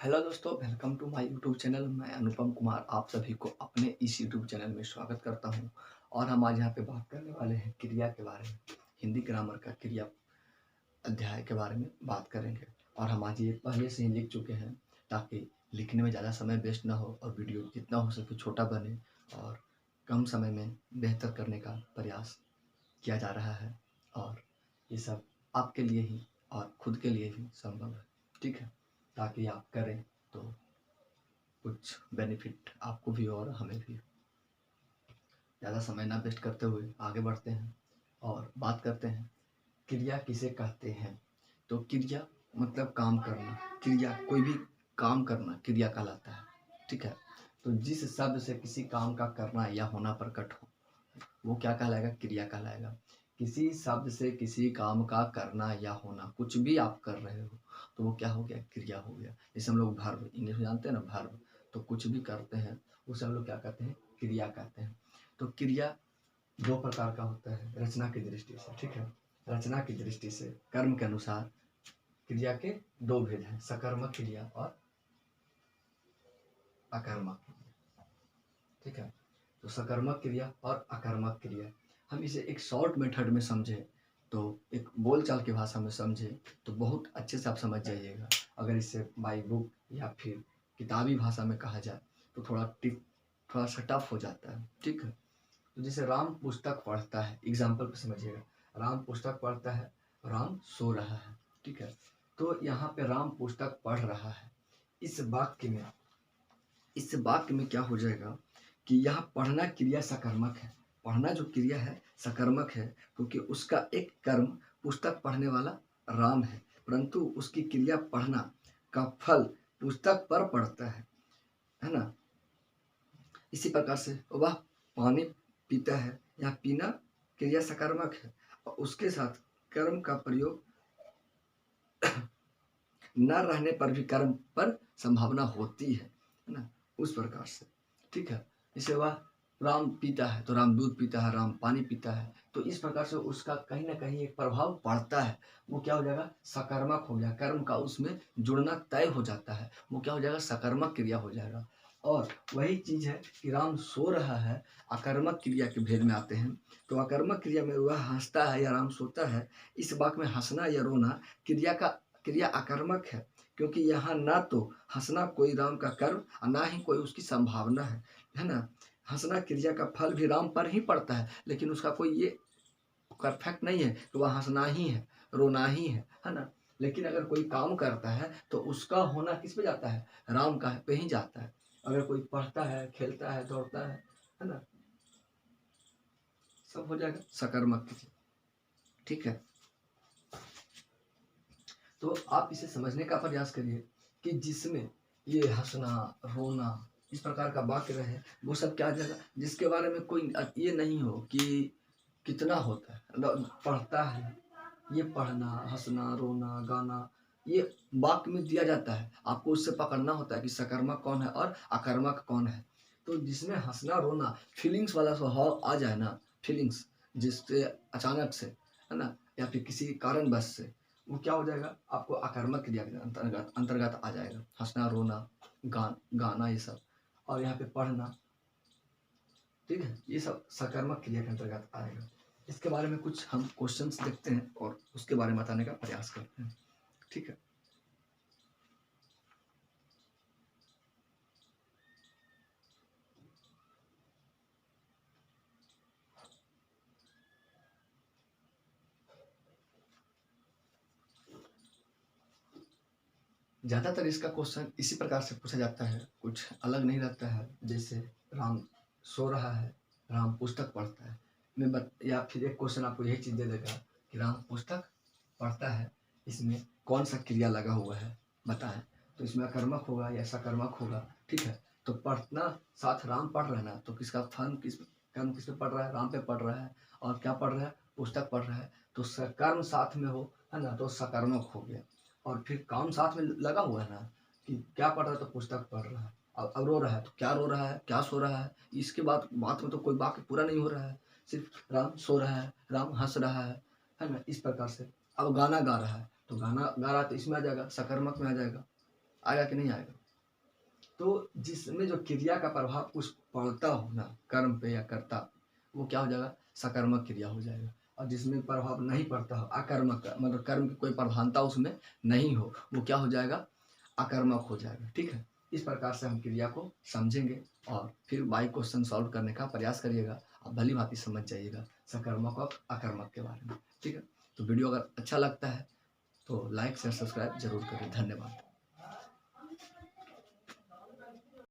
Hello दोस्तों, welcome to my YouTube channel. मैं अनुपम कुमार आप सभी को अपने इस यूट्यूब चैनल में स्वागत करता हूं। और हम आज यहाँ पे बात करने वाले हैं क्रिया के बारे में। हिंदी ग्रामर का क्रिया अध्याय के बारे में बात करेंगे। और हम आज ये पहले से ही लिख चुके हैं ताकि लिखने में ज़्यादा समय वेस्ट ना हो और वीडियो जितना हो सके छोटा बने और कम समय में बेहतर करने का प्रयास किया जा रहा है। और ये सब आपके लिए ही और खुद के लिए ही संभव है, ठीक है, ताकि आप करें तो कुछ बेनिफिट आपको भी और हमें भी। ज़्यादा समय ना वेस्ट करते हुए आगे बढ़ते हैं और बात करते हैं क्रिया किसे कहते हैं। तो क्रिया मतलब काम करना। क्रिया कोई भी काम करना क्रिया कहलाता है, ठीक है। तो जिस शब्द से किसी काम का करना या होना प्रकट हो वो क्या कहलाएगा? क्रिया कहलाएगा। किसी शब्द से किसी काम का करना या होना, कुछ भी आप कर रहे हो तो वो क्या हो गया? क्रिया हो गया। जैसे हम लोग वर्ब इंग्लिश में जानते हैं ना, वर्ब, तो कुछ भी करते हैं उसे हम लोग क्या कहते हैं? क्रिया कहते हैं। तो क्रिया दो प्रकार का होता है रचना की दृष्टि से, ठीक है। रचना की दृष्टि से कर्म के अनुसार क्रिया के दो भेद हैं, सकर्मक क्रिया और अकर्मक क्रिया, ठीक है। तो सकर्मक क्रिया और अकर्मक क्रिया, हम इसे एक शॉर्ट मेथड में समझें तो एक बोलचाल की भाषा में समझें तो बहुत अच्छे से आप समझ जाइएगा। अगर इसे बाई बुक या फिर किताबी भाषा में कहा जाए तो थोड़ा सा टफ हो जाता है, ठीक है। तो जैसे राम पुस्तक पढ़ता है, एग्जाम्पल पे समझिएगा। राम पुस्तक पढ़ता है, राम सो रहा है, ठीक है। तो यहाँ पे राम पुस्तक पढ़ रहा है, इस वाक्य में क्या हो जाएगा कि यहाँ पढ़ना क्रिया सकर्मक है। पढ़ना जो क्रिया है सकर्मक है क्योंकि उसका एक कर्म पुस्तक पढ़ने वाला राम है, परंतु उसकी क्रिया पढ़ना का फल पुस्तक पर पड़ता है ना। इसी प्रकार से वह पानी पीता है, यहाँ पीना क्रिया सकर्मक है और उसके साथ कर्म का प्रयोग न रहने पर भी कर्म पर संभावना होती है ना, उस प्रकार से, ठीक है। जैसे वह राम पीता है तो राम दूध पीता है, राम पानी पीता है, तो इस प्रकार से उसका कहीं ना कहीं एक प्रभाव पड़ता है। वो क्या हो जाएगा? सकर्मक हो गया, कर्म का उसमें जुड़ना तय हो जाता है, वो क्या हो जाएगा? सकर्मक क्रिया हो जाएगा। और वही चीज है कि राम सो रहा है, अकर्मक क्रिया के भेद में आते हैं। तो अकर्मक क्रिया में वह हंसता है या राम सोता है, इस वाक्य में हंसना या रोना क्रिया अकर्मक है क्योंकि यहाँ ना तो हंसना कोई राम का कर्म और ना ही कोई उसकी संभावना है ना। हंसना क्रिया का फल भी राम पर ही पड़ता है, लेकिन उसका कोई ये परफेक्ट नहीं है कि वह हंसना ही है, रोना ही है ना। लेकिन अगर कोई काम करता है तो उसका होना किस पे जाता है? राम का पे ही जाता है। अगर कोई पढ़ता है, खेलता है, दौड़ता है ना, सब हो जाएगा सकर्मक क्रिया, ठीक है। तो आप इसे समझने का प्रयास करिए कि जिसमें ये हंसना, रोना, इस प्रकार का वाक्य रहे, वो सब क्या जगह जिसके बारे में कोई ये नहीं हो कि कितना होता है, पढ़ता है, ये पढ़ना, हंसना, रोना, गाना, ये वाक्य में दिया जाता है। आपको उससे पकड़ना होता है कि सकर्मक कौन है और अकर्मक कौन है। तो जिसमें हंसना, रोना, फीलिंग्स वाला स्वभाव आ जाए ना, फीलिंग्स जिससे अचानक से, है ना, या फिर किसी कारणवश से, वो क्या हो जाएगा? आपको अकर्मक क्रिया के अंतर्गत आ जाएगा। हंसना, रोना, गाना, ये सब। और यहाँ पे पढ़ना, ठीक है, ये सब सकर्मक क्रिया के अंतर्गत आएगा। इसके बारे में कुछ हम क्वेश्चंस देखते हैं और उसके बारे में बताने का प्रयास करते हैं, ठीक है। ज़्यादातर इसका क्वेश्चन इसी प्रकार से पूछा जाता है, कुछ अलग नहीं रहता है। जैसे राम सो रहा है, राम पुस्तक पढ़ता है, या फिर एक क्वेश्चन आपको यही चीज़ दे देगा कि राम पुस्तक पढ़ता है, इसमें कौन सा क्रिया लगा हुआ है बताएं। तो इसमें अकर्मक होगा या सकर्मक होगा, ठीक है। तो पढ़ना साथ राम पढ़ रहा है ना, तो किसका कर्म किस पे पढ़ रहा है? राम पे पढ़ रहा है। और क्या पढ़ रहा है? पुस्तक पढ़ रहा है। तो कर्म साथ में हो, है ना, तो सकर्मक हो गया। और फिर काम साथ में लगा हुआ है ना, कि क्या पढ़ रहा है? तो पुस्तक पढ़ रहा है। अब रो रहा है तो क्या रो रहा है, क्या सो रहा है? इसके बाद बात में तो कोई वाक्य पूरा नहीं हो रहा है, सिर्फ राम सो रहा है, राम हंस रहा है ना, इस प्रकार से। अब गाना गा रहा है तो गाना गा रहा है तो इसमें आ जाएगा, सकर्मक में आ जाएगा, आएगा कि नहीं आएगा? तो जिसमें जो क्रिया का प्रभाव कुछ पड़ता हो ना कर्म पे या कर्ता, वो क्या हो जाएगा? सकर्मक क्रिया हो जाएगा। और जिसमें प्रभाव नहीं पड़ता हो, अकर्मक, मतलब कर्म की कोई प्रधानता उसमें नहीं हो, वो क्या हो जाएगा? अकर्मक हो जाएगा। ठीक है, इस प्रकार से हम क्रिया को समझेंगे और फिर बाई क्वेश्चन सॉल्व करने का प्रयास करिएगा। आप भली भांति समझ जाइएगा सकर्मक और अकर्मक के बारे में। ठीक है, तो वीडियो अगर अच्छा लगता है तो लाइक शेयर सब्सक्राइब जरूर करें। धन्यवाद।